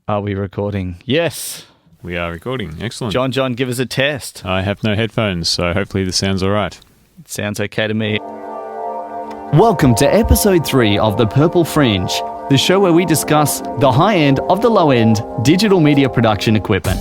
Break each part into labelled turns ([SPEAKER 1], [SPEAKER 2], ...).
[SPEAKER 1] Are we recording? Yes.
[SPEAKER 2] We are recording. Excellent.
[SPEAKER 1] John, give us a test.
[SPEAKER 2] I have no headphones, so hopefully this sounds all right.
[SPEAKER 1] It sounds okay to me.
[SPEAKER 3] Welcome to episode 3 of The Purple Fringe, the show where we discuss the high end of the low end digital media production equipment.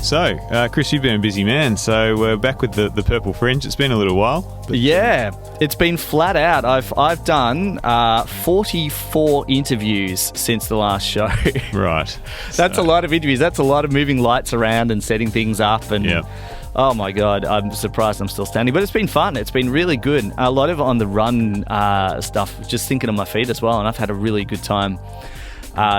[SPEAKER 2] So, Chris, you've been a busy man, so we're back with the Purple Fringe. It's been a little while. But
[SPEAKER 1] Yeah, it's been flat out. I've done 44 interviews since the last show.
[SPEAKER 2] Right.
[SPEAKER 1] That's a lot of interviews. That's a lot of moving lights around and setting things up. And
[SPEAKER 2] Yeah.
[SPEAKER 1] Oh my God, I'm surprised I'm still standing. But it's been fun. It's been really good. A lot of on the run stuff, just thinking on my feet as well. And I've had a really good time.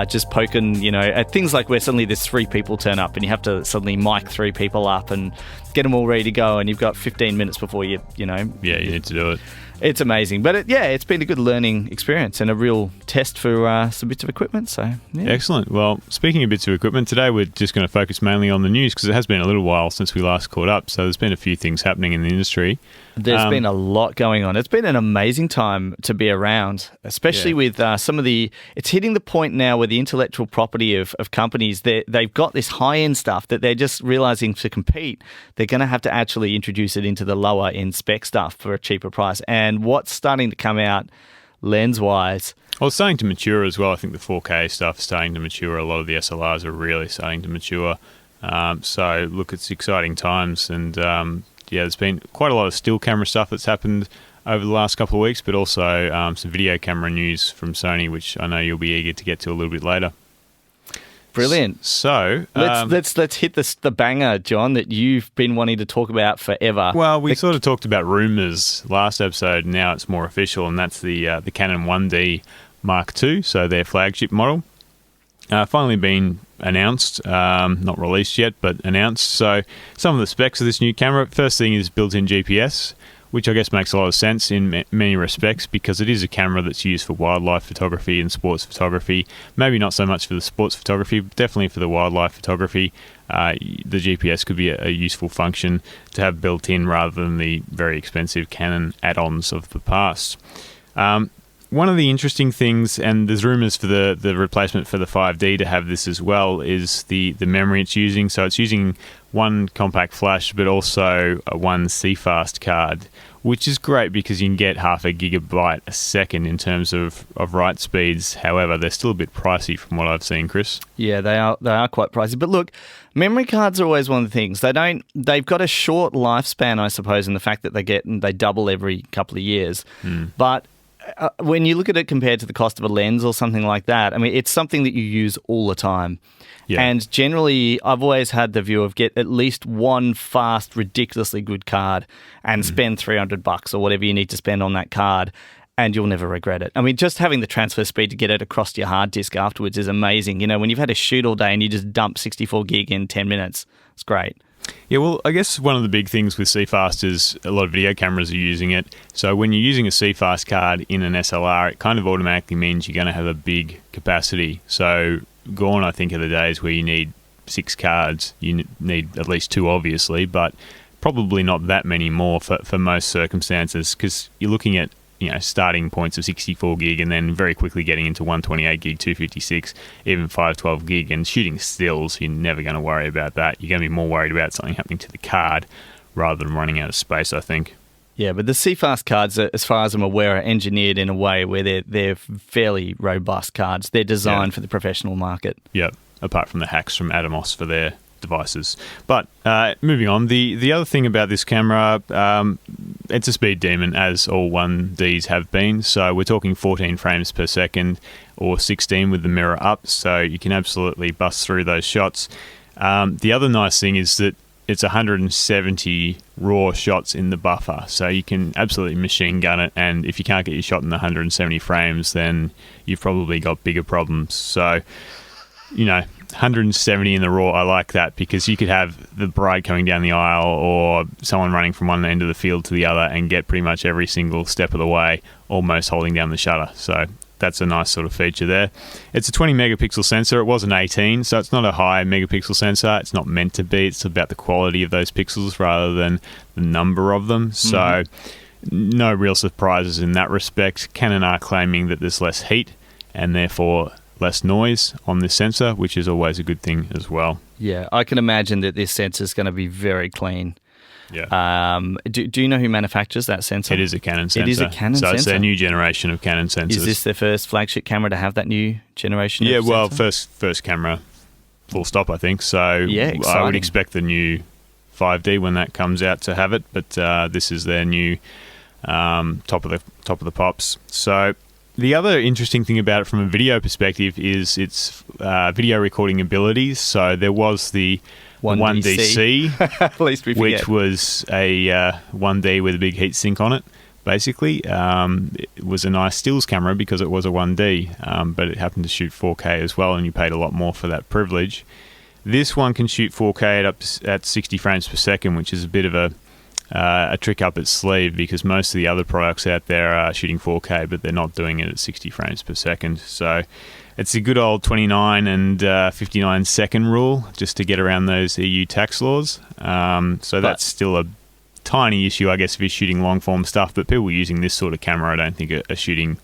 [SPEAKER 1] Just poking, at things like where suddenly there's 3 people turn up and you have to suddenly mic 3 people up and get them all ready to go, and you've got 15 minutes before you
[SPEAKER 2] need to do it.
[SPEAKER 1] It's amazing. But it's been a good learning experience and a real test for some bits of equipment. So, yeah.
[SPEAKER 2] Excellent. Well, speaking of bits of equipment, today we're just going to focus mainly on the news because it has been a little while since we last caught up. So there's been a few things happening in the industry.
[SPEAKER 1] There's been a lot going on. It's been an amazing time to be around, especially with some of the... It's hitting the point now where the intellectual property of companies, they've got this high-end stuff that they're just realizing to compete, they're going to have to actually introduce it into the lower-end spec stuff for a cheaper price. And what's starting to come out lens-wise...
[SPEAKER 2] Well, it's starting to mature as well. I think the 4K stuff is starting to mature. A lot of the SLRs are really starting to mature. So, look, it's exciting times, and... there's been quite a lot of still camera stuff that's happened over the last couple of weeks, but also some video camera news from Sony, which I know you'll be eager to get to a little bit later.
[SPEAKER 1] Brilliant.
[SPEAKER 2] So
[SPEAKER 1] let's hit the banger, John, that you've been wanting to talk about forever.
[SPEAKER 2] Well, we sort of talked about rumours last episode. Now it's more official, and that's the Canon 1D Mark II, so their flagship model. Finally been announced, not released yet, but announced. So some of the specs of this new camera, first thing is built-in GPS, which I guess makes a lot of sense in many respects because it is a camera that's used for wildlife photography and sports photography. Maybe not so much for the sports photography, but definitely for the wildlife photography. The GPS could be a useful function to have built in rather than the very expensive Canon add-ons of the past. One of the interesting things, and there's rumours for the replacement for the 5D to have this as well, is the memory it's using. So it's using one compact flash, but also one CFast card, which is great because you can get half a gigabyte a second in terms of write speeds. However, they're still a bit pricey from what I've seen, Chris.
[SPEAKER 1] Yeah, they are quite pricey. But look, memory cards are always one of the things. They've got a short lifespan, I suppose, in the fact that they double every couple of years. But when you look at it compared to the cost of a lens or something like that, I mean, it's something that you use all the time. Yeah. And generally, I've always had the view of get at least one fast, ridiculously good card and spend $300 or whatever you need to spend on that card, and you'll never regret it. I mean, just having the transfer speed to get it across your hard disk afterwards is amazing. When you've had a shoot all day and you just dump 64 gig in 10 minutes, it's great.
[SPEAKER 2] Yeah, well, I guess one of the big things with CFast is a lot of video cameras are using it. So when you're using a CFast card in an SLR, it kind of automatically means you're going to have a big capacity. So gone, I think, are the days where you need 6 cards. You need at least 2, obviously, but probably not that many more for most circumstances because you're looking at starting points of 64 gig and then very quickly getting into 128 gig, 256, even 512 gig, and shooting stills, you're never going to worry about that. You're going to be more worried about something happening to the card rather than running out of space, I think.
[SPEAKER 1] Yeah, but the CFast cards, as far as I'm aware, are engineered in a way where they're fairly robust cards. They're designed for the professional market.
[SPEAKER 2] Yep, apart from the hacks from Atomos for their devices. But moving on, the other thing about this camera, it's a speed demon, as all 1Ds have been. So we're talking 14 frames per second or 16 with the mirror up. So you can absolutely bust through those shots. The other nice thing is that it's 170 raw shots in the buffer. So you can absolutely machine gun it. And if you can't get your shot in the 170 frames, then you've probably got bigger problems. So, 170 in the raw, I like that because you could have the bride coming down the aisle or someone running from one end of the field to the other and get pretty much every single step of the way, almost holding down the shutter. So that's a nice sort of feature there. It's a 20 megapixel sensor. It was an 18, so it's not a high megapixel sensor. It's not meant to be. It's about the quality of those pixels rather than the number of them. So no real surprises in that respect. Canon are claiming that there's less heat and therefore less noise on this sensor, which is always a good thing as well.
[SPEAKER 1] Yeah, I can imagine that this sensor is going to be very clean.
[SPEAKER 2] Yeah.
[SPEAKER 1] Do you know who manufactures that sensor?
[SPEAKER 2] It is a Canon sensor.
[SPEAKER 1] It is a Canon
[SPEAKER 2] sensor. So it's
[SPEAKER 1] sensor?
[SPEAKER 2] their new generation of Canon sensors.
[SPEAKER 1] Is this their first flagship camera to have that new generation?
[SPEAKER 2] Yeah,
[SPEAKER 1] of
[SPEAKER 2] well,
[SPEAKER 1] sensor?
[SPEAKER 2] first camera, full stop, I think. So
[SPEAKER 1] Yeah,
[SPEAKER 2] I
[SPEAKER 1] exciting.
[SPEAKER 2] would expect the new 5D when that comes out to have it, but this is their new top of the pops. So the other interesting thing about it from a video perspective is its video recording abilities. So there was the 1DC,
[SPEAKER 1] At least we forget.
[SPEAKER 2] which was a 1D with a big heat sink on it. Basically, it was a nice stills camera because it was a 1D, but it happened to shoot 4K as well, and you paid a lot more for that privilege. This one can shoot 4K at 60 frames per second, which is a bit of a trick up its sleeve because most of the other products out there are shooting 4K, but they're not doing it at 60 frames per second. So it's a good old 29 and 59 second rule just to get around those EU tax laws. So that's still a tiny issue, I guess, if you're shooting long form stuff. But people using this sort of camera, I don't think are shooting,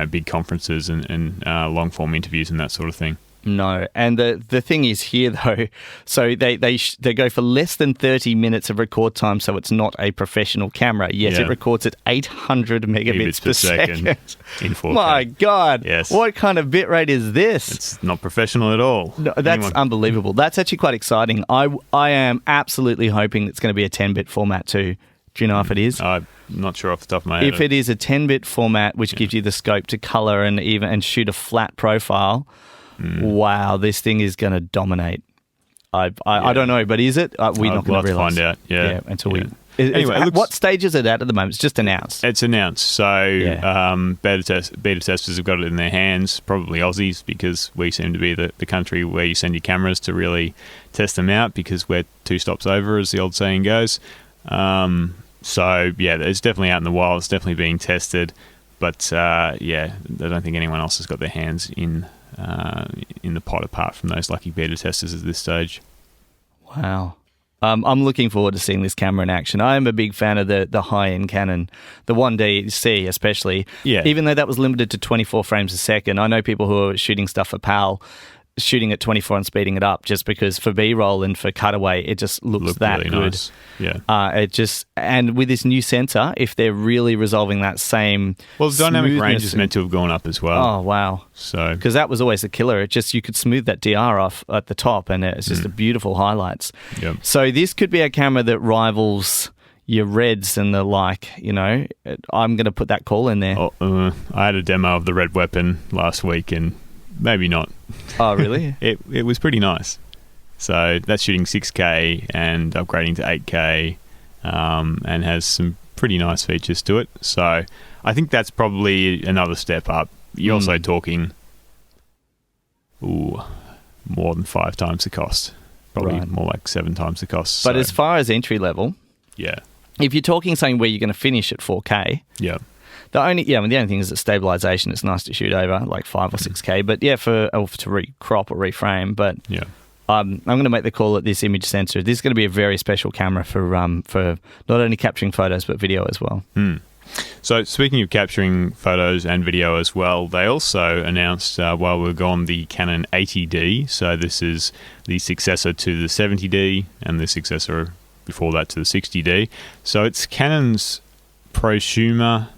[SPEAKER 2] big conferences and long form interviews and that sort of thing.
[SPEAKER 1] No, and the thing is here though, so they go for less than 30 minutes of record time, so it's not a professional camera. Yet it records at 800 megabits per second
[SPEAKER 2] in 4K.
[SPEAKER 1] My God,
[SPEAKER 2] yes.
[SPEAKER 1] What kind of bitrate is this?
[SPEAKER 2] It's not professional at all.
[SPEAKER 1] No, that's unbelievable. That's actually quite exciting. I am absolutely hoping it's going to be a 10-bit format too. Do you know if it is?
[SPEAKER 2] I'm not sure off the top of my head.
[SPEAKER 1] If it is a 10-bit format, which gives you the scope to color and shoot a flat profile. Wow, this thing is going to dominate. I don't know, but is it? We're not going to realize.
[SPEAKER 2] Find out. Yeah,
[SPEAKER 1] until
[SPEAKER 2] we.
[SPEAKER 1] Anyway, what stage is it at the moment? It's just announced.
[SPEAKER 2] It's announced. So beta testers have got it in their hands. Probably Aussies, because we seem to be the country where you send your cameras to really test them out, because we're 2 stops over, as the old saying goes. So it's definitely out in the wild. It's definitely being tested, but I don't think anyone else has got their hands in the pot apart from those lucky beta testers at this stage.
[SPEAKER 1] Wow. I'm looking forward to seeing this camera in action. I am a big fan of the high-end Canon, the 1DC especially.
[SPEAKER 2] Yeah.
[SPEAKER 1] Even though that was limited to 24 frames a second, I know people who are shooting stuff for PAL, shooting at 24 and speeding it up, just because for B-roll and for cutaway, it just looks that
[SPEAKER 2] really
[SPEAKER 1] good.
[SPEAKER 2] Nice. Yeah.
[SPEAKER 1] And with this new sensor, if they're really resolving that same
[SPEAKER 2] the dynamic range is meant to have gone up as well.
[SPEAKER 1] Oh, wow.
[SPEAKER 2] So
[SPEAKER 1] because that was always the killer. You could smooth that DR off at the top, and it's just a beautiful highlights.
[SPEAKER 2] Yep.
[SPEAKER 1] So this could be a camera that rivals your Reds and the like. I'm going to put that call in there.
[SPEAKER 2] I had a demo of the Red Weapon last week, and maybe not.
[SPEAKER 1] Oh, really?
[SPEAKER 2] It was pretty nice. So that's shooting 6K and upgrading to 8K, and has some pretty nice features to it. So I think that's probably another step up. You're also talking more than 5 times the cost. Probably more like 7 times the cost.
[SPEAKER 1] But as far as entry level, if you're talking something where you're going to finish at 4K, the only thing is that stabilization. It's nice to shoot over like 5 or 6K, but to crop or reframe. But I'm going to make the call at this image sensor. This is going to be a very special camera for not only capturing photos but video as well.
[SPEAKER 2] So speaking of capturing photos and video as well, they also announced while we were gone the Canon 80D. So this is the successor to the 70D and the successor before that to the 60D. So it's Canon's prosumer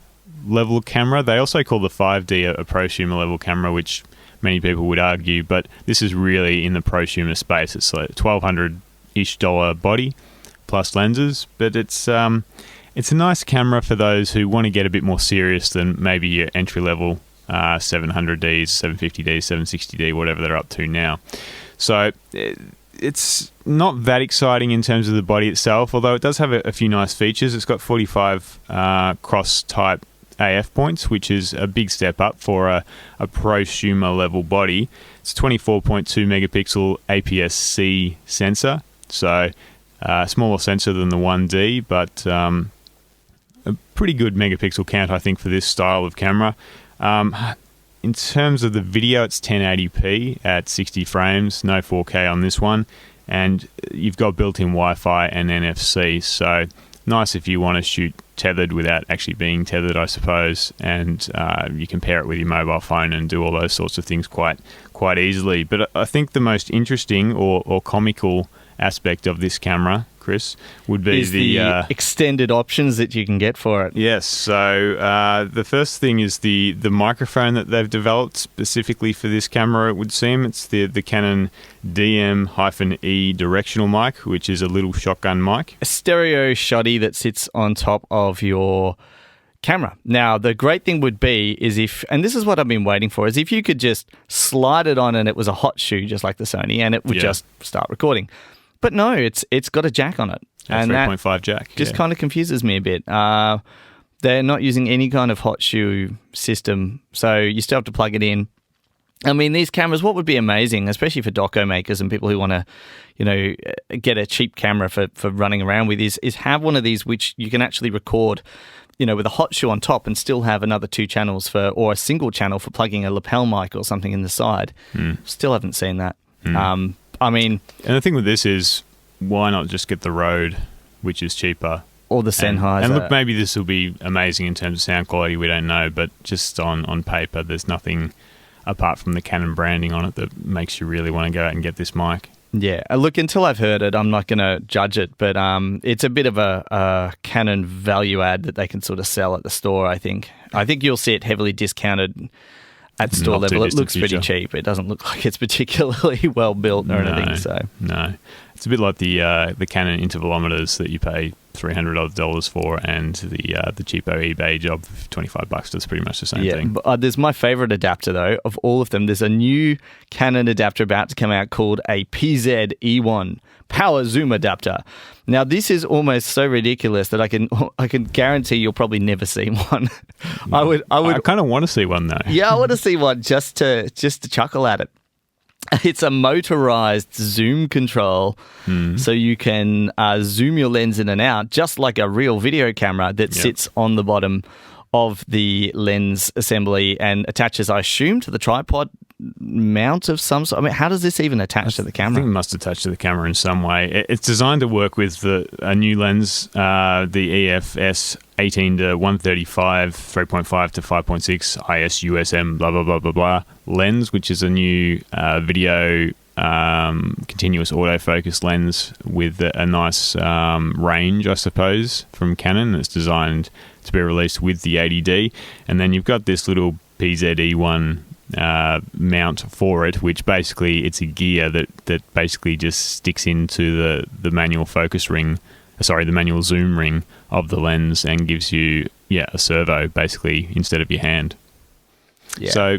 [SPEAKER 2] level camera. They also call the 5D a prosumer level camera, which many people would argue, but this is really in the prosumer space. It's like $1,200-ish body plus lenses, but it's a nice camera for those who want to get a bit more serious than maybe your entry level 700Ds, 750Ds, 760D, whatever they're up to now. So it's not that exciting in terms of the body itself, although it does have a few nice features. It's got 45 cross type AF points, which is a big step up for a prosumer level body. It's a 24.2 megapixel APS-C sensor, so a smaller sensor than the 1D, but a pretty good megapixel count, I think, for this style of camera. In terms of the video, it's 1080p at 60 frames, no 4K on this one, and you've got built-in Wi-Fi and NFC, so nice if you want to shoot tethered without actually being tethered, I suppose, and you can pair it with your mobile phone and do all those sorts of things quite easily. But I think the most interesting or comical aspect of this camera, Chris, would be
[SPEAKER 1] the extended options that you can get for it.
[SPEAKER 2] Yes. So the first thing is the microphone that they've developed specifically for this camera, it would seem. It's the Canon DM-E directional mic, which is a little shotgun mic.
[SPEAKER 1] A stereo shoddy that sits on top of your camera. Now, the great thing would be is if, and this is what I've been waiting for, is if you could just slide it on and it was a hot shoe, just like the Sony, and it would just start recording. But no, it's got a jack on it.
[SPEAKER 2] And 3.5 jack.
[SPEAKER 1] Just kind of confuses me a bit. They're not using any kind of hot shoe system, so you still have to plug it in. I mean, these cameras, what would be amazing, especially for doco makers and people who want to, get a cheap camera for running around with, is have one of these which you can actually record, with a hot shoe on top and still have another 2 channels or a single channel for plugging a lapel mic or something in the side. Still haven't seen that. I mean...
[SPEAKER 2] And the thing with this is, why not just get the Rode, which is cheaper?
[SPEAKER 1] Or the Sennheiser.
[SPEAKER 2] And look, maybe this will be amazing in terms of sound quality, we don't know, but just on paper, there's nothing apart from the Canon branding on it that makes you really want to go out and get this mic.
[SPEAKER 1] Yeah, look, until I've heard it, I'm not going to judge it, but it's a bit of a Canon value add that they can sort of sell at the store, I think. I think you'll see it heavily discounted at store level. It looks pretty cheap. It doesn't look like it's particularly well built or anything.
[SPEAKER 2] No. It's a bit like the Canon intervalometers that you pay $300 for, and the cheapo eBay job of $25. That's pretty much the same thing.
[SPEAKER 1] But, there's my favorite adapter though of all of them. There's a new Canon adapter about to come out called a PZ-E1 power zoom adapter. Now this is almost so ridiculous that I can guarantee you'll probably never see one. I
[SPEAKER 2] kind of want to see one though.
[SPEAKER 1] Yeah, I want to see one just to chuckle at it. It's a motorized zoom control, so you can zoom your lens in and out, just like a real video camera that sits on the bottom of the lens assembly and attaches, I assume, to the tripod mount of some sort. I mean, how does this even attach to the camera?
[SPEAKER 2] I think it must attach to the camera in some way. It's designed to work with a new lens, the EFS 18 to 135, 3.5 to 5.6 ISUSM, blah, blah, blah, blah, blah, lens, which is a new video continuous autofocus lens with a nice range, I suppose, from Canon. It's designed to be released with the 80D. And then you've got this little PZ-E1 mount for it, which basically it's a gear that basically just sticks into the manual focus ring, the manual zoom ring of the lens, and gives you a servo basically instead of your hand.
[SPEAKER 1] Yeah. So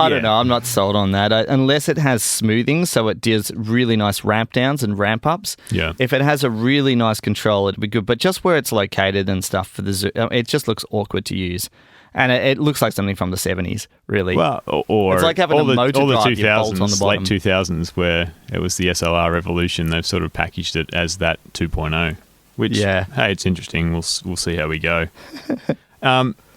[SPEAKER 1] I don't know, I'm not sold on that unless it has smoothing, so it does really nice ramp downs and ramp ups.
[SPEAKER 2] Yeah.
[SPEAKER 1] If it has a really nice control, it'd be good, but just where it's located and stuff for the zoom, it just looks awkward to use. And it looks like something from the 70s, really.
[SPEAKER 2] Well, or
[SPEAKER 1] it's like having a motor
[SPEAKER 2] all the
[SPEAKER 1] drive
[SPEAKER 2] 2000s,
[SPEAKER 1] on the bottom.
[SPEAKER 2] late 2000s, where it was the SLR revolution. They've sort of packaged it as that 2.0, which, hey, it's interesting. We'll see how we go.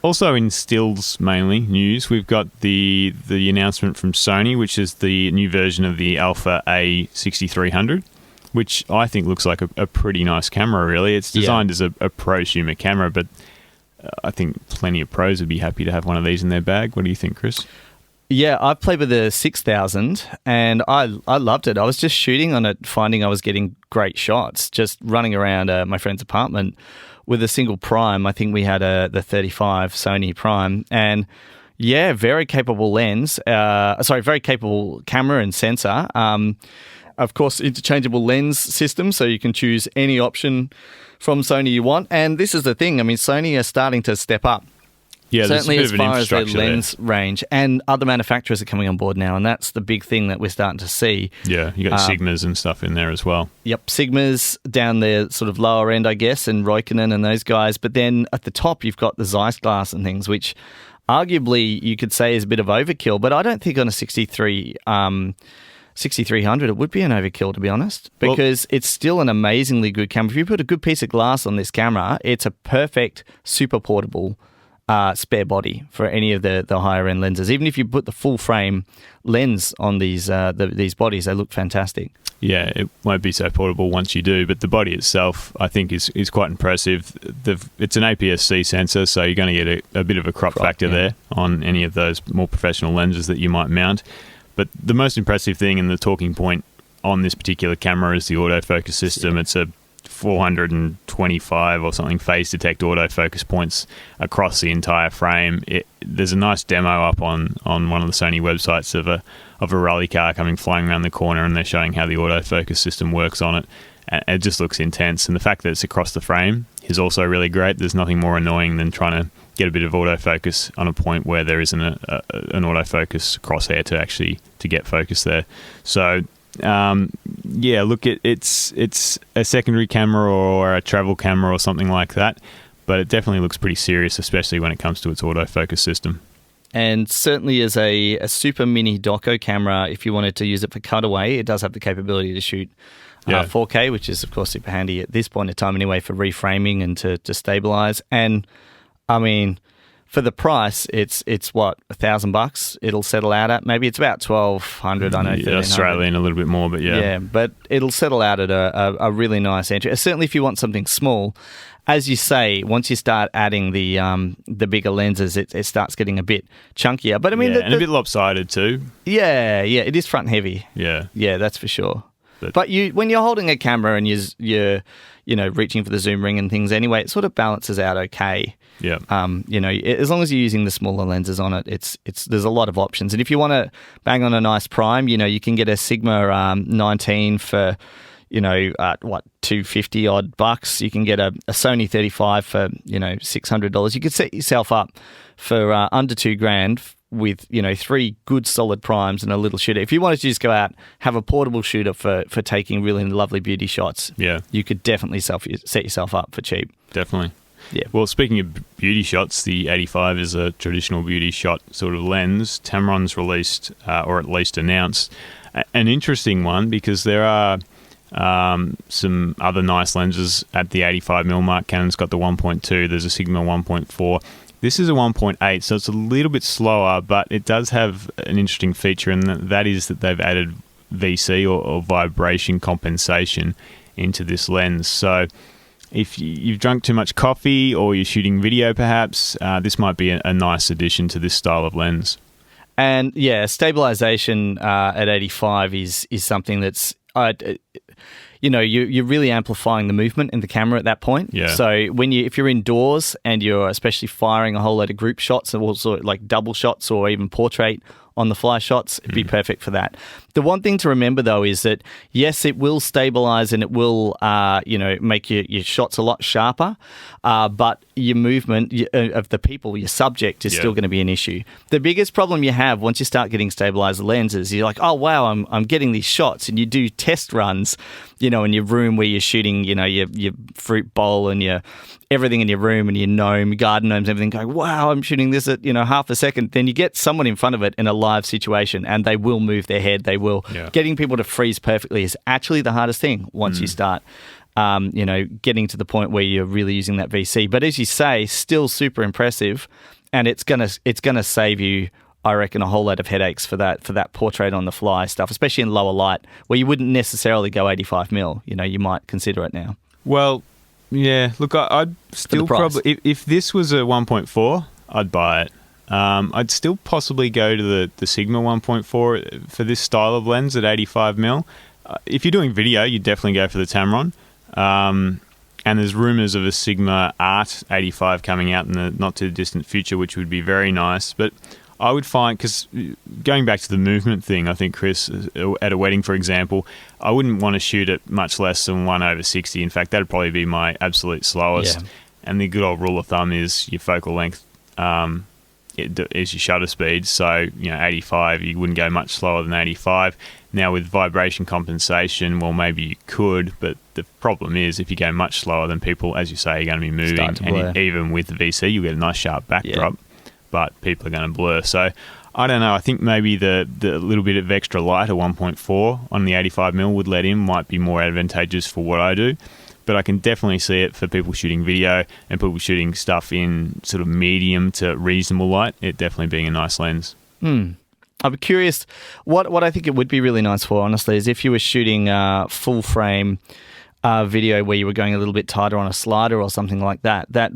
[SPEAKER 2] Also in stills mainly news, we've got the announcement from Sony, which is the new version of the Alpha A6300, which I think looks like a pretty nice camera, really. It's designed as a prosumer camera, but I think plenty of pros would be happy to have one of these in their bag. What do you think, Chris?
[SPEAKER 1] Yeah, I've played with the 6000 and I loved it. I was just shooting on it, finding I was getting great shots, just running around my friend's apartment with a single prime. I think we had the 35 Sony prime, and very capable lens. Very capable camera and sensor. Of course, interchangeable lens system, so you can choose any option from Sony you want. And this is the thing. I mean, Sony are starting to step up.
[SPEAKER 2] Yeah,
[SPEAKER 1] certainly
[SPEAKER 2] there's a bit
[SPEAKER 1] as
[SPEAKER 2] of an
[SPEAKER 1] far as their
[SPEAKER 2] infrastructure
[SPEAKER 1] lens range, and other manufacturers are coming on board now, and that's the big thing that we're starting to see.
[SPEAKER 2] Yeah, you got Sigmas and stuff in there as well.
[SPEAKER 1] Yep, Sigmas down the sort of lower end, I guess, and Roikkonen and those guys. But then at the top, you've got the Zeiss glass and things, which arguably you could say is a bit of overkill. But I don't think on a 6300 it would be an overkill, to be honest, because it's still an amazingly good camera. If you put a good piece of glass on this camera, it's a perfect super portable spare body for any of the higher end lenses. Even if you put the full frame lens on these bodies, they look fantastic.
[SPEAKER 2] Yeah, it won't be so portable once you do, but the body itself, I think, is quite impressive. It's an APS-C sensor, so you're going to get a bit of a crop factor there on any of those more professional lenses that you might mount. But the most impressive thing and the talking point on this particular camera is the autofocus system. It's a 425 or something phase detect autofocus points across the entire frame. There's a nice demo up on one of the Sony websites of a rally car coming flying around the corner, and they're showing how the autofocus system works on it. And it just looks intense, and the fact that it's across the frame is also really great. There's nothing more annoying than trying to get a bit of autofocus on a point where there isn't an autofocus crosshair to get focus there. So look, it's a secondary camera or a travel camera or something like that, but it definitely looks pretty serious, especially when it comes to its autofocus system.
[SPEAKER 1] And certainly as a super mini doco camera, if you wanted to use it for cutaway, it does have the capability to shoot 4K, which is, of course, super handy at this point in time anyway for reframing and to stabilize. And, I mean, for the price, it's what, $1,000 it'll settle out at? Maybe it's about $1,200, I know.
[SPEAKER 2] Yeah, Australian a little bit more, but yeah.
[SPEAKER 1] Yeah, but it'll settle out at a really nice entry. Certainly if you want something small. As you say, once you start adding the bigger lenses, it starts getting a bit chunkier. But I mean,
[SPEAKER 2] and a bit lopsided too.
[SPEAKER 1] Yeah, it is front heavy.
[SPEAKER 2] Yeah,
[SPEAKER 1] that's for sure. But when you're holding a camera and you're reaching for the zoom ring and things anyway, it sort of balances out okay.
[SPEAKER 2] Yeah.
[SPEAKER 1] As long as you're using the smaller lenses on it, there's a lot of options. And if you want to bang on a nice prime, you can get a Sigma 19 for $250 odd bucks. You can get a Sony 35 for $600. You could set yourself up for under $2,000 with 3 good solid primes and a little shooter. If you wanted to just go out, have a portable shooter for taking really lovely beauty shots, you could definitely set yourself up for cheap.
[SPEAKER 2] Definitely.
[SPEAKER 1] Yeah.
[SPEAKER 2] Well, speaking of beauty shots, the 85 is a traditional beauty shot sort of lens. Tamron's released, or at least announced, an interesting one, because there are some other nice lenses at the 85mm mark. Canon's got the 1.2. There's a Sigma 1.4. This is a 1.8, so it's a little bit slower, but it does have an interesting feature, and that is that they've added VC or vibration compensation into this lens. So if you've drunk too much coffee or you're shooting video perhaps, this might be a nice addition to this style of lens.
[SPEAKER 1] And yeah, stabilization at 85 is something that's... you're really amplifying the movement in the camera at that point.
[SPEAKER 2] Yeah.
[SPEAKER 1] So if you're indoors and you're especially firing a whole load of group shots and also like double shots or even portrait on the fly shots, it'd be perfect for that. The one thing to remember though is that yes, it will stabilize and it will make your shots a lot sharper, but your movement of the people, your subject, is still going to be an issue. The biggest problem you have once you start getting stabilized lenses, you're like, oh wow, I'm getting these shots, and you do test runs, in your room where you're shooting, your fruit bowl and your everything in your room and your garden gnomes, everything, going, wow, I'm shooting this at half a second. Then you get someone in front of it in a live situation and they will move their head, they will. Getting people to freeze perfectly is actually the hardest thing once you start getting to the point where you're really using that VC. But as you say, still super impressive, and it's gonna save you, I reckon, a whole lot of headaches for that portrait on the fly stuff, especially in lower light where you wouldn't necessarily go 85mm. You might consider it now.
[SPEAKER 2] Well, yeah. Look, I'd still probably, if this was a 1.4, I'd buy it. I'd still possibly go to the Sigma 1.4 for this style of lens at 85mm. If you're doing video, you'd definitely go for the Tamron. And there's rumours of a Sigma Art 85 coming out in the not too distant future, which would be very nice. But I would find, because going back to the movement thing, I think, Chris, at a wedding, for example, I wouldn't want to shoot at much less than 1/60. In fact, that'd probably be my absolute slowest. Yeah. And the good old rule of thumb is your focal length is your shutter speed. So, 85, you wouldn't go much slower than 85. Now, with vibration compensation, well, maybe you could, but the problem is if you go much slower, then people, as you say, are going to be moving. And even with the VC, you'll get a nice sharp backdrop. Yeah. But people are going to blur. So I don't know. I think maybe the little bit of extra light, a 1.4 on the 85mm would let in, might be more advantageous for what I do. But I can definitely see it for people shooting video and people shooting stuff in sort of medium to reasonable light, it definitely being a nice lens.
[SPEAKER 1] I'm curious. What I think it would be really nice for, honestly, is if you were shooting full frame video where you were going a little bit tighter on a slider or something like that. That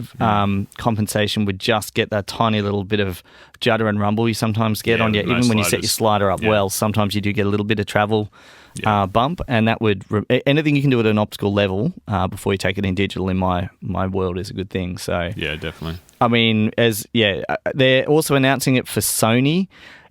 [SPEAKER 1] compensation would just get that tiny little bit of judder and rumble you sometimes get on your, even when you set your slider up well. Sometimes you do get a little bit of travel bump, and that would anything you can do at an optical level before you take it in digital. In my world, is a good thing. So
[SPEAKER 2] yeah, definitely.
[SPEAKER 1] I mean, they're also announcing it for Sony.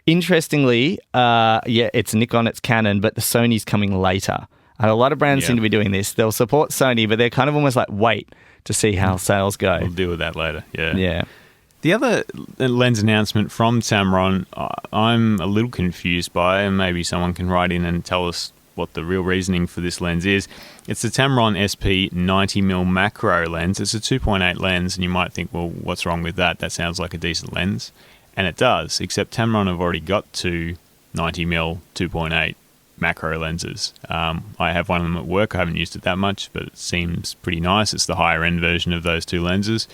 [SPEAKER 1] Interestingly, it's Nikon, it's Canon, but the Sony's coming later. And a lot of brands seem to be doing this. They'll support Sony, but they're kind of almost like, wait to see how sales go.
[SPEAKER 2] We'll deal with that later. Yeah.
[SPEAKER 1] Yeah.
[SPEAKER 2] The other lens announcement from Tamron, I'm a little confused by, and maybe someone can write in and tell us what the real reasoning for this lens is. It's the Tamron SP 90mm macro lens. It's a 2.8 lens, and you might think, well, what's wrong with that? That sounds like a decent lens. And it does, except Tamron have already got two 90mm 2.8 macro lenses. I have one of them at work. I haven't used it that much, but it seems pretty nice. It's the higher end version of those two lenses.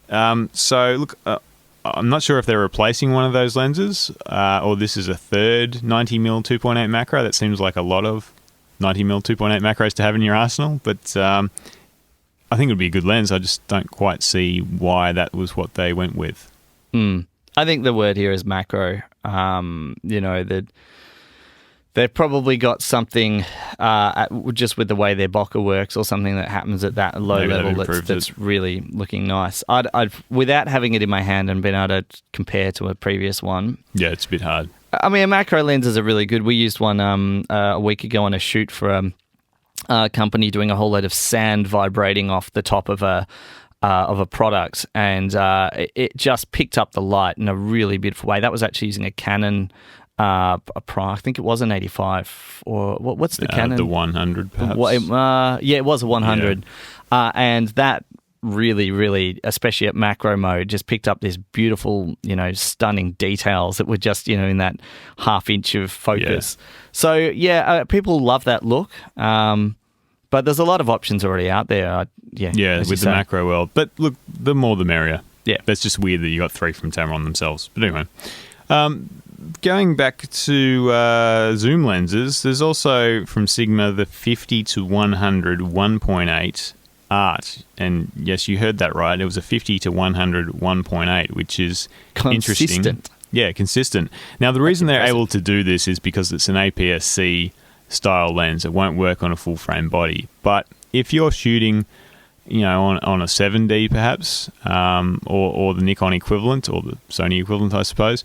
[SPEAKER 2] So look, I'm not sure if they're replacing one of those lenses or this is a third 90mm 2.8 macro. That seems like a lot of 90mm 2.8 macros to have in your arsenal, but I think it would be a good lens. I just don't quite see why that was what they went with.
[SPEAKER 1] I think the word here is macro. That they've probably got something just with the way their bokeh works, or something that happens at that low level that's really looking nice. I'd without having it in my hand and being able to compare to a previous one.
[SPEAKER 2] Yeah, it's a bit hard.
[SPEAKER 1] I mean, macro lenses are really good. We used one a week ago on a shoot for a company doing a whole load of sand vibrating off the top of a product, and it just picked up the light in a really beautiful way. That was actually using a Canon, I think it was an 85, or what's the Canon?
[SPEAKER 2] The 100, perhaps?
[SPEAKER 1] It was a 100, and that really, really, especially at macro mode, just picked up this beautiful, stunning details that were just, in that half inch of focus. So people love that look. But there's a lot of options already out there.
[SPEAKER 2] With the macro world. But look, the more the merrier.
[SPEAKER 1] Yeah.
[SPEAKER 2] That's just weird that you got three from Tamron themselves. But anyway, going back to zoom lenses, there's also from Sigma the 50 to 100 1.8 art. And yes, you heard that right. It was a 50 to 100 1.8, which is interesting. Yeah, consistent. Now, the reason they're able to do this is because it's an APS-C style lens. It won't work on a full frame body. But if you're shooting, on a 7D perhaps, or the Nikon equivalent, or the Sony equivalent, I suppose,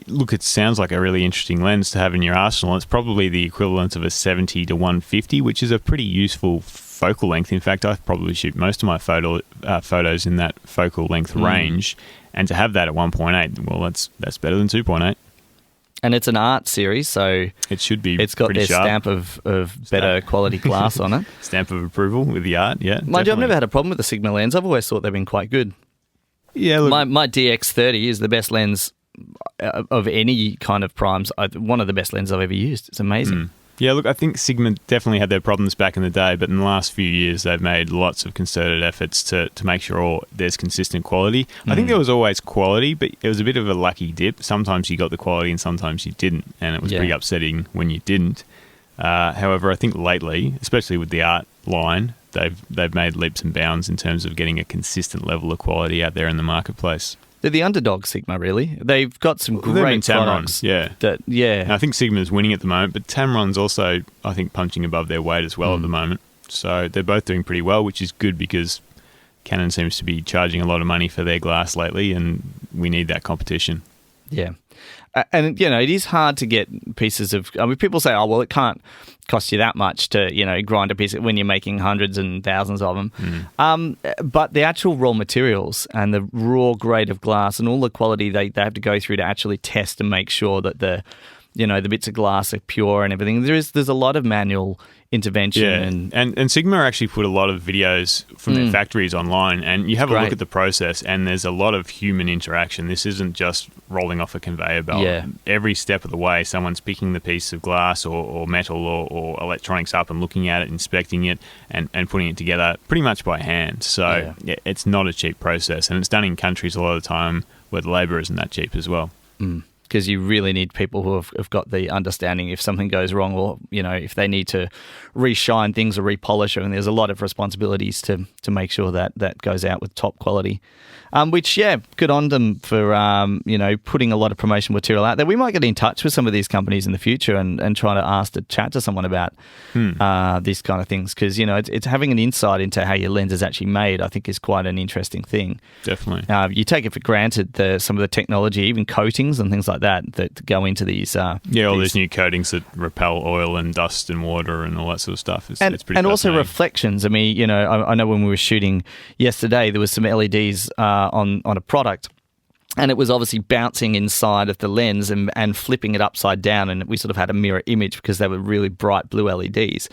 [SPEAKER 2] look, it sounds like a really interesting lens to have in your arsenal. It's probably the equivalent of a 70 to 150, which is a pretty useful focal length. In fact, I probably shoot most of my photos in that focal length range, and to have that at 1.8, well, that's better than 2.8.
[SPEAKER 1] And it's an art series, so
[SPEAKER 2] it should be.
[SPEAKER 1] It's got their stamp of better quality glass on it.
[SPEAKER 2] Stamp of approval with the art, yeah.
[SPEAKER 1] Mind you, I've never had a problem with the Sigma lens. I've always thought they've been quite good.
[SPEAKER 2] Yeah, look,
[SPEAKER 1] my DX30 is the best lens of any kind of primes. One of the best lenses I've ever used. It's amazing.
[SPEAKER 2] Yeah, look, I think Sigma definitely had their problems back in the day, but in the last few years, they've made lots of concerted efforts to make sure there's consistent quality. I think there was always quality, but it was a bit of a lucky dip. Sometimes you got the quality and sometimes you didn't, and it was pretty upsetting when you didn't. However, I think lately, especially with the art line, they've made leaps and bounds in terms of getting a consistent level of quality out there in the marketplace.
[SPEAKER 1] They're the underdog, Sigma, really. They've got some great products.
[SPEAKER 2] I think Sigma's winning at the moment, but Tamron's also, I think, punching above their weight as well at the moment. So they're both doing pretty well, which is good because Canon seems to be charging a lot of money for their glass lately, and we need that competition.
[SPEAKER 1] Yeah. And, it is hard to get pieces of... I mean, people say, oh, well, it can't cost you that much to, grind a piece when you're making hundreds and thousands of them. But the actual raw materials and the raw grade of glass and all the quality they have to go through to actually test and make sure that the bits of glass are pure and everything. There's a lot of manual intervention.
[SPEAKER 2] And Sigma actually put a lot of videos from their factories online, and you have a look at the process, and there's a lot of human interaction. This isn't just rolling off a conveyor belt.
[SPEAKER 1] Yeah.
[SPEAKER 2] Every step of the way, someone's picking the piece of glass or metal or electronics up and looking at it, inspecting it, and putting it together pretty much by hand. So it's not a cheap process, and it's done in countries a lot of the time where the labour isn't that cheap as well.
[SPEAKER 1] because you really need people who have got the understanding if something goes wrong, or if they need to reshine things or repolish it. And there's a lot of responsibilities to make sure that goes out with top quality. Which, good on them for putting a lot of promotional material out there. We might get in touch with some of these companies in the future and try to ask to chat to someone about these kind of things, because it's having an insight into how your lens is actually made. I think is quite an interesting thing.
[SPEAKER 2] Definitely.
[SPEAKER 1] You take it for granted some of the technology, even coatings and things like that go into these.
[SPEAKER 2] All these new coatings that repel oil and dust and water and all that sort of stuff. It's pretty
[SPEAKER 1] and also
[SPEAKER 2] fascinating.
[SPEAKER 1] Reflections. I mean, I know when we were shooting yesterday, there was some LEDs on a product, and it was obviously bouncing inside of the lens and flipping it upside down, and we sort of had a mirror image because they were really bright blue LEDs.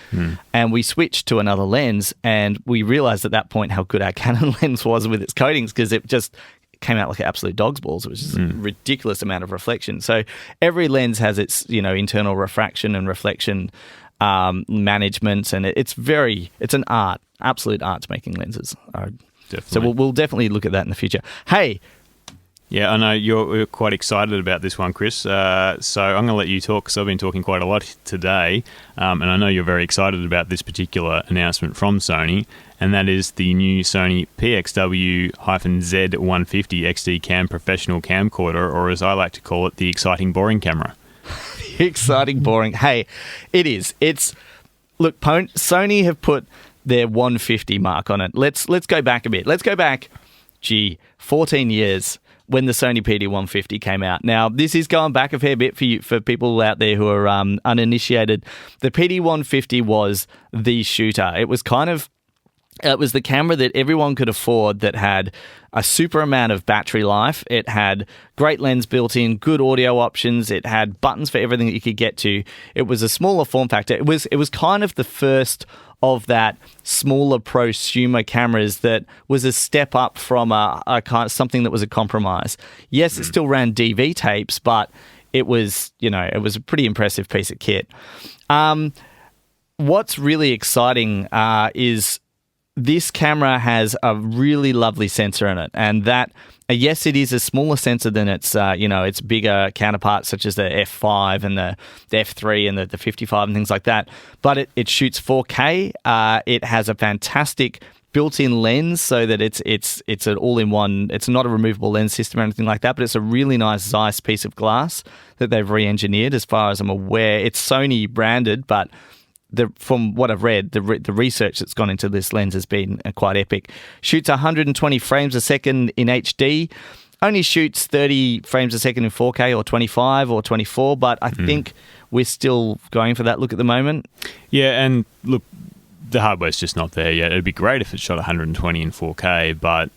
[SPEAKER 1] And we switched to another lens, and we realized at that point how good our Canon lens was with its coatings, because it just came out like absolute dog's balls. It was just a ridiculous amount of reflection. So every lens has its internal refraction and reflection management, and it's an art, absolute art to making lenses.
[SPEAKER 2] Definitely.
[SPEAKER 1] So we'll definitely look at that in the future. Hey.
[SPEAKER 2] Yeah, I know you're quite excited about this one, Chris. So I'm going to let you talk, because I've been talking quite a lot today. And I know you're very excited about this particular announcement from Sony, and that is the new Sony PXW-Z150 XD Cam Professional Camcorder, or as I like to call it, the exciting, boring camera.
[SPEAKER 1] Exciting, boring. Hey, it is. Look, Sony have put their 150 mark on it. Let's go back a bit. Let's go back, 14 years when the Sony PD150 came out. Now, this is going back a fair bit for people out there who are uninitiated. The PD150 was the shooter. It was the camera that everyone could afford, that had a super amount of battery life. It had great lens built in, good audio options. It had buttons for everything that you could get to. It was a smaller form factor. It was kind of the first of that smaller prosumer cameras that was a step up from a kind of something that was a compromise. Yes, it still ran DV tapes, but it was a pretty impressive piece of kit. What's really exciting is this camera has a really lovely sensor in it, and that, yes, it is a smaller sensor than its bigger counterparts, such as the F5 and the F3 and the 55 and things like that. But it shoots 4K. It has a fantastic built-in lens, so that it's an all-in-one. It's not a removable lens system or anything like that, but it's a really nice Zeiss piece of glass that they've re-engineered. As far as I'm aware, it's Sony branded, but from what I've read, the research that's gone into this lens has been quite epic. Shoots 120 frames a second in HD. Only shoots 30 frames a second in 4K or 25 or 24, but I think we're still going for that look at the moment. Yeah,
[SPEAKER 2] and look, the hardware's just not there yet. It'd be great if it shot 120 in 4K, but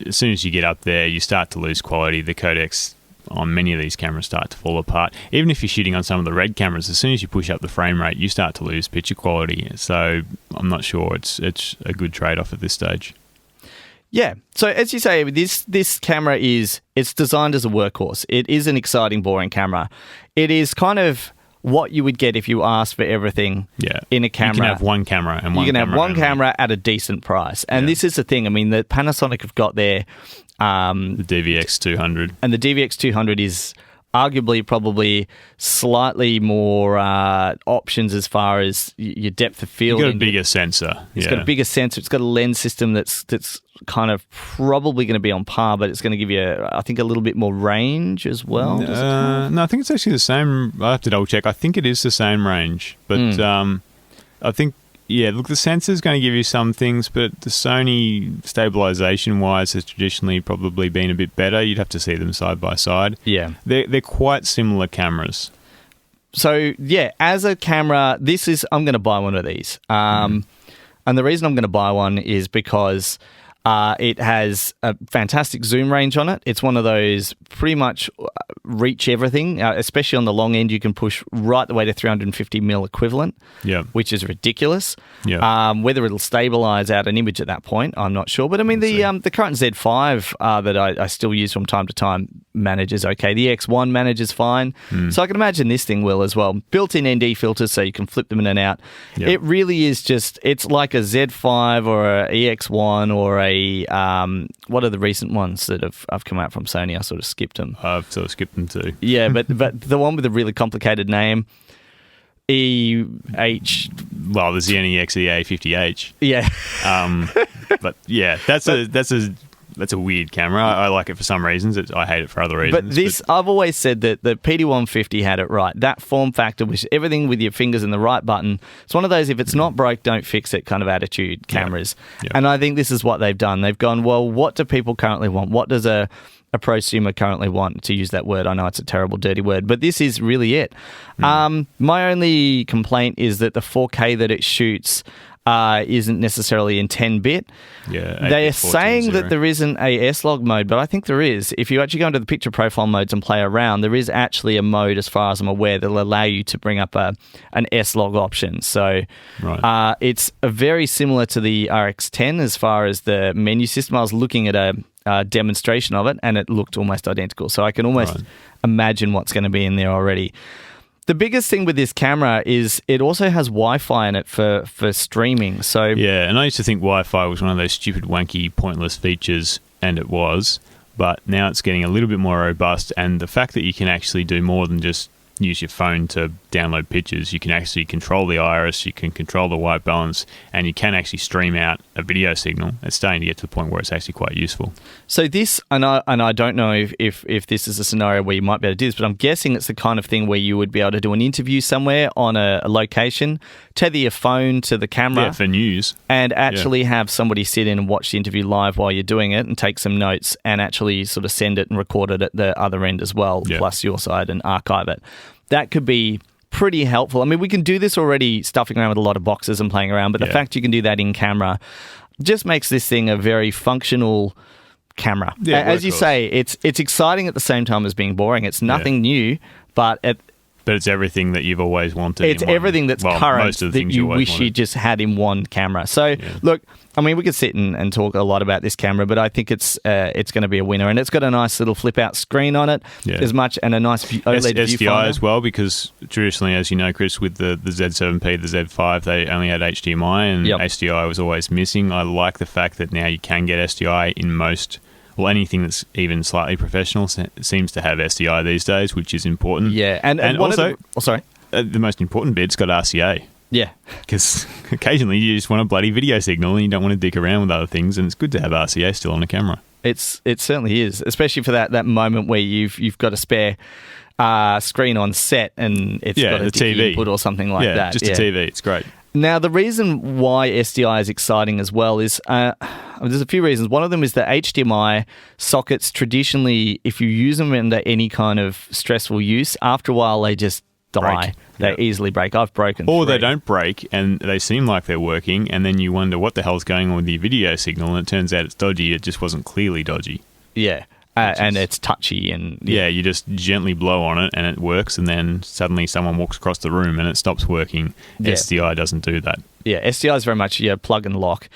[SPEAKER 2] as soon as you get up there, you start to lose quality. The codecs on many of these cameras start to fall apart. Even if you're shooting on some of the Red cameras, as soon as you push up the frame rate, you start to lose picture quality. So I'm not sure it's a good trade-off at this stage.
[SPEAKER 1] Yeah. So as you say, this camera it's designed as a workhorse. It is an exciting, boring camera. It is kind of what you would get if you asked for everything in a camera.
[SPEAKER 2] You can have one camera and
[SPEAKER 1] you can have one camera at a decent price. And this is the thing. I mean, the Panasonic have got their
[SPEAKER 2] the DVX200.
[SPEAKER 1] And the DVX200 is arguably probably slightly more options as far as your depth of field.
[SPEAKER 2] It's got a bigger sensor.
[SPEAKER 1] It's got a bigger sensor. It's got a lens system that's kind of probably going to be on par, but it's going to give you, I think, a little bit more range as well.
[SPEAKER 2] No, I think it's actually the same. I have to double check. I think it is the same range, but I think. Yeah, look, the sensor's going to give you some things, but the Sony stabilization-wise has traditionally probably been a bit better. You'd have to see them side by side.
[SPEAKER 1] Yeah.
[SPEAKER 2] They're quite similar cameras.
[SPEAKER 1] So, yeah, as a camera, I'm going to buy one of these. And the reason I'm going to buy one is because it has a fantastic zoom range on it. It's one of those pretty much reach everything, especially on the long end. You can push right the way to 350mm equivalent, which is ridiculous. Whether it'll stabilize out an image at that point, I'm not sure. But I mean, the current Z5 that I still use from time to time manages okay. The X1 manages fine. So I can imagine this thing will as well. Built-in ND filters, so you can flip them in and out. It really is it's like a Z5 or a EX1 or a a what are the recent ones that have come out from Sony? I sort of skipped them.
[SPEAKER 2] I've sort of skipped them too.
[SPEAKER 1] Yeah, but the one with a really complicated name, EH.
[SPEAKER 2] Well, there's the NEX EA50H.
[SPEAKER 1] Yeah.
[SPEAKER 2] But yeah, that's a weird camera. I like it for some reasons. I hate it for other reasons.
[SPEAKER 1] But I've always said that the PD150 had it right. That form factor was everything with your fingers in the right button. It's one of those, if it's not broke, don't fix it kind of attitude cameras.
[SPEAKER 2] Yep.
[SPEAKER 1] And I think this is what they've done. They've gone, well, what do people currently want? What does a prosumer currently want, to use that word? I know it's a terrible, dirty word, but this is really it. My only complaint is that the 4K that it shoots isn't necessarily in 10-bit.
[SPEAKER 2] Yeah,
[SPEAKER 1] they are saying that there isn't a S-Log mode, but I think there is. If you actually go into the picture profile modes and play around, there is actually a mode, as far as I'm aware, that will allow you to bring up an S-Log option. So it's very similar to the RX10 as far as the menu system. I was looking at a demonstration of it, and it looked almost identical. So I can almost imagine what's going to be in there already. The biggest thing with this camera is it also has Wi-Fi in it for streaming. So
[SPEAKER 2] yeah, and I used to think Wi-Fi was one of those stupid, wanky, pointless features, and it was. But now it's getting a little bit more robust, and the fact that you can actually do more than just use your phone to download pictures, you can actually control the iris, you can control the white balance, and you can actually stream out a video signal. It's starting to get to the point where it's actually quite useful.
[SPEAKER 1] So this, and I don't know if this is a scenario where you might be able to do this, but I'm guessing it's the kind of thing where you would be able to do an interview somewhere on a location, tether your phone to the camera.
[SPEAKER 2] Yeah, for news.
[SPEAKER 1] And actually have somebody sit in and watch the interview live while you're doing it and take some notes and actually sort of send it and record it at the other end as well, plus your side, and archive it. That could be pretty helpful. I mean, we can do this already, stuffing around with a lot of boxes and playing around, but the fact you can do that in camera just makes this thing a very functional camera.
[SPEAKER 2] Yeah,
[SPEAKER 1] as you say, it's exciting at the same time as being boring. It's nothing new, but
[SPEAKER 2] it's everything that you've always wanted.
[SPEAKER 1] It's everything that's current
[SPEAKER 2] most of the
[SPEAKER 1] that you wish you just had in one camera. So, look, I mean, we could sit and talk a lot about this camera, but I think it's going to be a winner. And it's got a nice little flip-out screen on it, and a nice OLED
[SPEAKER 2] SDI
[SPEAKER 1] viewfinder
[SPEAKER 2] as well, because traditionally, as you know, Chris, with the Z7P, the Z5, they only had HDMI, and SDI was always missing. I like the fact that now you can get SDI in most... Well, anything that's even slightly professional seems to have SDI these days, which is important.
[SPEAKER 1] Yeah, and
[SPEAKER 2] also,
[SPEAKER 1] sorry,
[SPEAKER 2] the most important bit's got RCA.
[SPEAKER 1] Yeah,
[SPEAKER 2] because occasionally you just want a bloody video signal and you don't want to dick around with other things, and it's good to have RCA still on a camera.
[SPEAKER 1] It certainly is, especially for that moment where you've got a spare screen on set and it's got a TV input or something like that.
[SPEAKER 2] Just a TV. It's great.
[SPEAKER 1] Now, the reason why SDI is exciting as well is there's a few reasons. One of them is that HDMI sockets traditionally, if you use them under any kind of stressful use, after a while they just die. They easily break. I've broken
[SPEAKER 2] Or
[SPEAKER 1] 3.
[SPEAKER 2] they don't break and they seem like they're working, and then you wonder what the hell's going on with your video signal, and it turns out it's dodgy. It just wasn't clearly dodgy.
[SPEAKER 1] Yeah. And it's touchy and...
[SPEAKER 2] Yeah, you just gently blow on it and it works, and then suddenly someone walks across the room and it stops working. Yeah. SDI doesn't do that. Yeah,
[SPEAKER 1] SDI is very much plug and lock.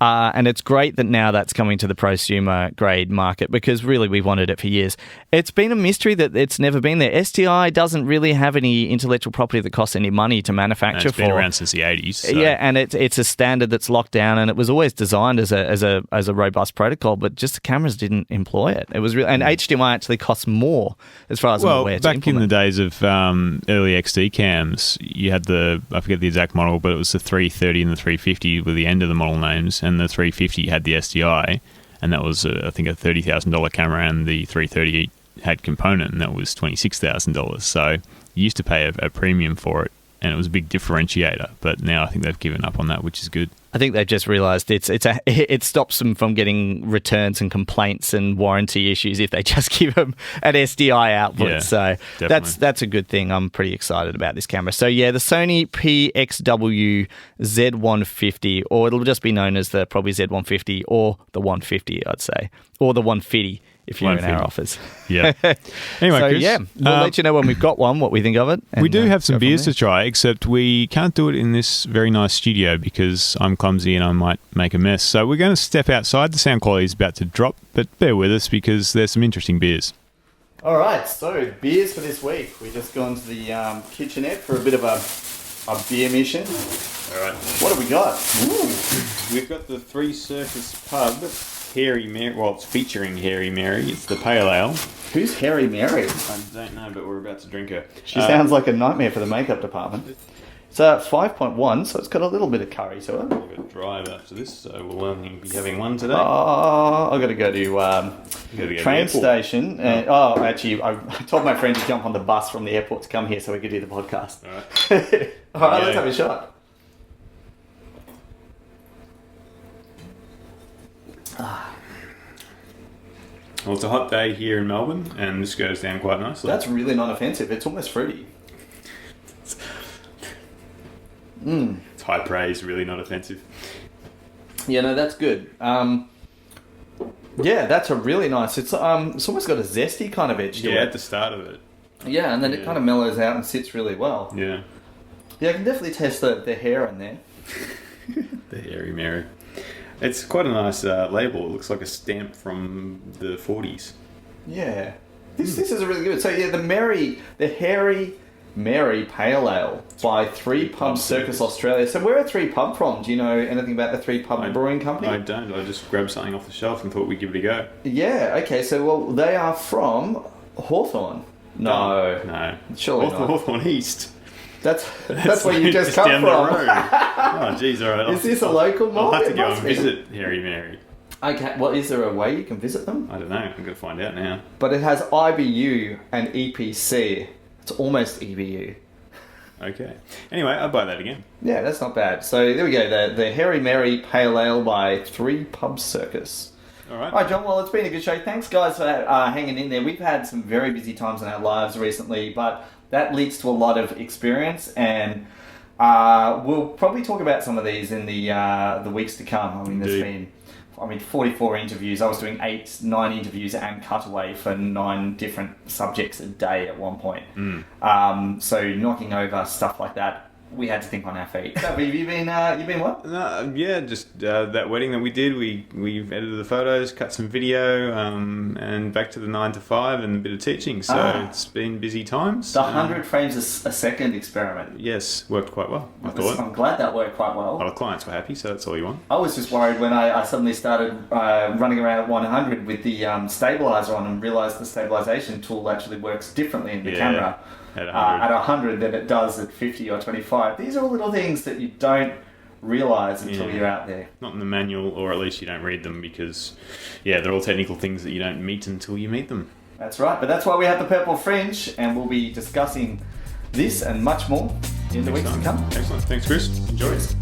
[SPEAKER 1] And it's great that now that's coming to the prosumer grade market, because really we've wanted it for years. It's been a mystery that it's never been there. SDI doesn't really have any intellectual property that costs any money to manufacture.
[SPEAKER 2] It's been around since the 80s. So.
[SPEAKER 1] Yeah, and it's a standard that's locked down, and it was always designed as a robust protocol, but just the cameras didn't employ it. It was real, and HDMI actually costs more, as far as I'm aware.
[SPEAKER 2] Back in the days of early XD cams, you had I forget the exact model, but it was the 330 and the 350 were the end of the model names, and the 350 had the SDI, and that was I think a $30,000 camera, and the 330 had component, and that was $26,000. So you used to pay a premium for it, and it was a big differentiator. But now I think they've given up on that, which is good. I
[SPEAKER 1] think they've just realised it stops them from getting returns and complaints and warranty issues if they just give them an SDI output.
[SPEAKER 2] Yeah,
[SPEAKER 1] so
[SPEAKER 2] definitely.
[SPEAKER 1] that's a good thing. I'm pretty excited about this camera. So yeah, the Sony PXW Z150, or it'll just be known as the probably Z150 or the 150, I'd say, or the 150. If you're in our office.
[SPEAKER 2] Yeah. Anyway,
[SPEAKER 1] so,
[SPEAKER 2] Chris,
[SPEAKER 1] we'll let you know when we've got one, what we think of it.
[SPEAKER 2] We do have some beers to try, except we can't do it in this very nice studio because I'm clumsy and I might make a mess. So we're going to step outside. The sound quality is about to drop, but bear with us because there's some interesting beers.
[SPEAKER 1] All right, so beers for this week. We've just gone to the kitchenette for a bit of a a beer mission.
[SPEAKER 2] All right.
[SPEAKER 1] What have we got?
[SPEAKER 2] Ooh. We've got the Three Circus Pub Hairy Mary. Well, it's featuring Hairy Mary. It's the pale ale.
[SPEAKER 1] Who's Hairy Mary?
[SPEAKER 2] I don't know, but we're about to drink her.
[SPEAKER 1] She sounds like a nightmare for the makeup department. It's 5.1, so it's got a little bit of curry to it.
[SPEAKER 2] A bit dry after this, so we'll only be having one today.
[SPEAKER 1] Oh, I've got to go to train station. And, actually, I told my friend to jump on the bus from the airport to come here so we could do the podcast.
[SPEAKER 2] All right.
[SPEAKER 1] All right, let's have a shot.
[SPEAKER 2] Well, it's a hot day here in Melbourne, and this goes down quite nicely.
[SPEAKER 1] That's really not offensive. It's almost fruity.
[SPEAKER 2] It's high praise, really not offensive.
[SPEAKER 1] Yeah, no, that's good. Yeah, that's a really nice. It's almost got a zesty kind of edge to it.
[SPEAKER 2] Yeah, at the start of it.
[SPEAKER 1] Yeah, and then it kind of mellows out and sits really well.
[SPEAKER 2] Yeah.
[SPEAKER 1] Yeah, I can definitely taste the hair in there.
[SPEAKER 2] The Hairy Mary. It's quite a nice label. It looks like a stamp from the 40s.
[SPEAKER 1] Yeah. This is a really good. So yeah, the Hairy Mary Pale Ale by Three Pub Circus Australia. So where are Three Pub from? Do you know anything about the Three Pub Brewing Company?
[SPEAKER 2] I don't. I just grabbed something off the shelf and thought we'd give it a go.
[SPEAKER 1] Yeah, okay. So, well, they are from Hawthorne. No. Surely not.
[SPEAKER 2] Hawthorne East.
[SPEAKER 1] That's where you just come
[SPEAKER 2] down
[SPEAKER 1] from.
[SPEAKER 2] The road. Oh, geez, all right.
[SPEAKER 1] Is this a local
[SPEAKER 2] I'll
[SPEAKER 1] market?
[SPEAKER 2] have to go and visit Hairy Mary.
[SPEAKER 1] Okay, well, is there a way you can visit them?
[SPEAKER 2] I don't know. I'm going to find out now.
[SPEAKER 1] But it has IBU and EPC. It's almost EBU.
[SPEAKER 2] Okay. Anyway, I'll buy that again.
[SPEAKER 1] Yeah, that's not bad. So there we go. The Hairy Mary Pale Ale by Three Pub Circus.
[SPEAKER 2] All right.
[SPEAKER 1] All right, John. Well, it's been a good show. Thanks, guys, for hanging in there. We've had some very busy times in our lives recently, but that leads to a lot of experience, and we'll probably talk about some of these in the weeks to come. I mean, there's been 44 interviews. I was doing 9 interviews and cutaway for 9 different subjects a day at one point. So knocking over stuff like that, we had to think on our feet. So, you been what?
[SPEAKER 2] Yeah, just that wedding that we did. We've edited the photos, cut some video, and back to the 9 to 5 and a bit of teaching. So it's been busy times.
[SPEAKER 1] The 100 frames a second experiment.
[SPEAKER 2] Yes, worked quite well. I thought.
[SPEAKER 1] I'm glad that worked quite well.
[SPEAKER 2] A lot of clients were happy, so that's all you want.
[SPEAKER 1] I was just worried when I suddenly started running around at 100 with the stabilizer on and realised the stabilization tool actually works differently in the camera. At 100 than it does at 50 or 25. These are all little things that you don't realise until you're out there.
[SPEAKER 2] Not in the manual, or at least you don't read them, because, they're all technical things that you don't meet until you meet them.
[SPEAKER 1] That's right, but that's why we have the Purple Fringe, and we'll be discussing this and much more in the weeks to come.
[SPEAKER 2] Excellent. Thanks, Chris. Enjoy it.